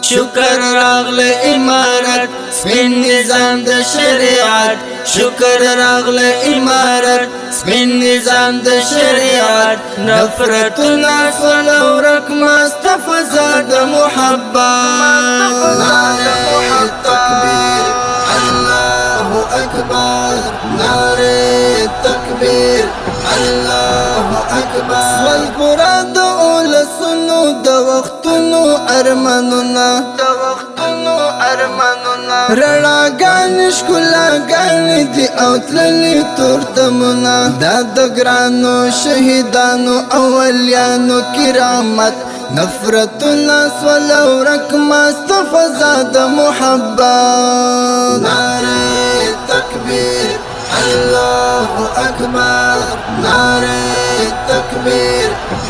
شکر راغله امارت سپین نظام د شریعت شکر راغله امارت سپین نظام د شریعت نفرتنا ورک مصطفی زاد محبت نعره تکبیر الله اکبر نعره تکبیر الله اکبر سوال پورا د اولسونو د وختونو ارمانونه رڼاګان ښکلاګان دي او تللي تورتمونه دا د ګرانو شهیدانو اولیانو کرامت نفرتنا ورک مصطفی زاد محبت نعره تکبیر الله اکبر نعره تکبیر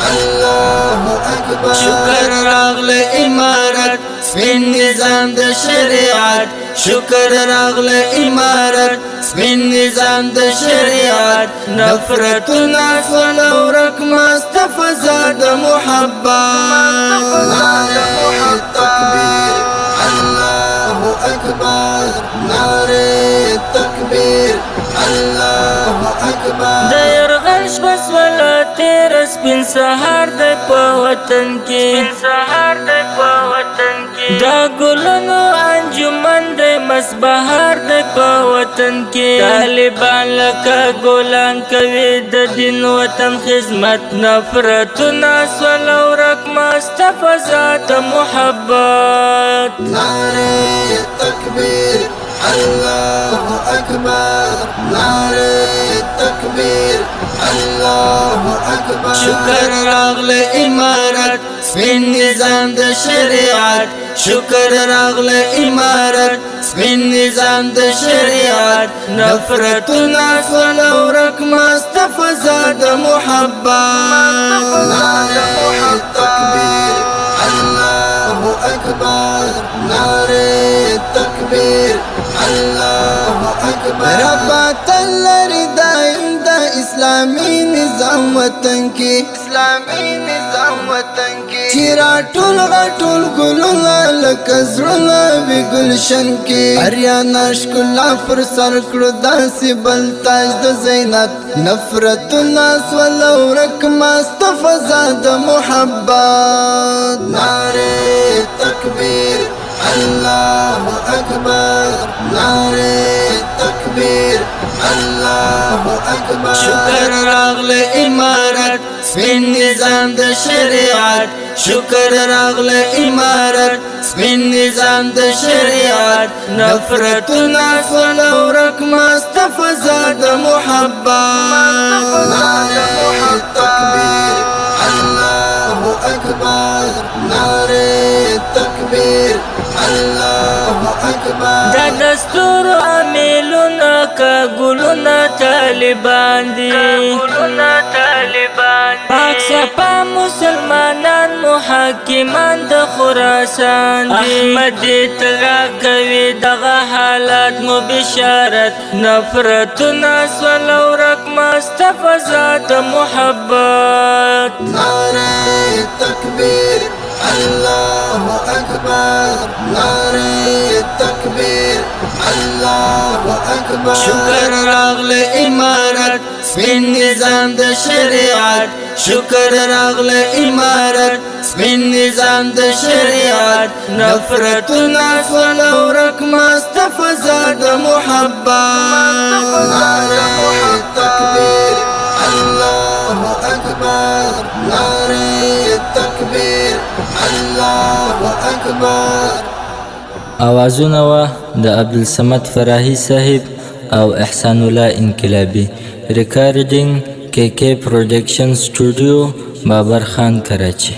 الله اکبر شکر راغله امارت سپین نظام د شریعت شکر راغله امارت سپین نظام د شریعت نفرتنا ورک مصطفی زاد محبت نعره تکبیر الله اکبر نعره تکبیر الله اکبر د يرغش بسوله تیر سپین سهار د په وطن کې دا ګلونو انجمن د مسبهار د په وطن کې طالبان لکه ګلان کوي د دین وطن خدمت نفرتنا ورک مصطفی زاد محبت نعره تکبیر الله اکبر نعره تکبیر الله اکبر شکر راغله امارت سپین نظام د شریعت شکر راغله امارت سپین نظام د شریعت نفرتنا ورک مصطفی زاد محبت نعره تکبیر الله اکبر نعره تکبیر الله اکبر ربات لری دائم دا اسلامی نظام وطن کی چیرا ټول غټول ګلونه لکه زړونه وی گلشن کی اریانا ښکلا پر سر کړو داسې بل تاج د زینت نفرتنا ورک مصطفی زاد محبت نعره تکبیر الله اکبر نعره تکبیر الله اکبر شکر راغله امارت سپین نظام د شریعت شکر راغله امارت سپین نظام د شریعت نفرتنا ورک مصطفی زاد محبت نعره تکبیر الله اکبر نعره تکبیر الله اکبر دا دستور عاملونه کا ګلونه طالبان دي پاک صفا مسلمانان محاکمان د خراسان دي احمد تلا کوي دغه حالات مو بشارت نفرتنا ورک مصطفی زاد محبت نعره تکبیر الله اکبر نعره تکبیر الله اکبر شکر راغله امارت سپین نظام د شریعت شکر راغله امارت سپین نظام د شریعت نفرتنا ورک مصطفی زاد محبت نعره تکبیر الله اکبر نعره تکبیر الله اکبر اوازونه و د عبدالصمد فراهی صاحب او احسان الله انقلابی ریکارډینګ KK پروډکشن سټوډیو بابر خان کراچی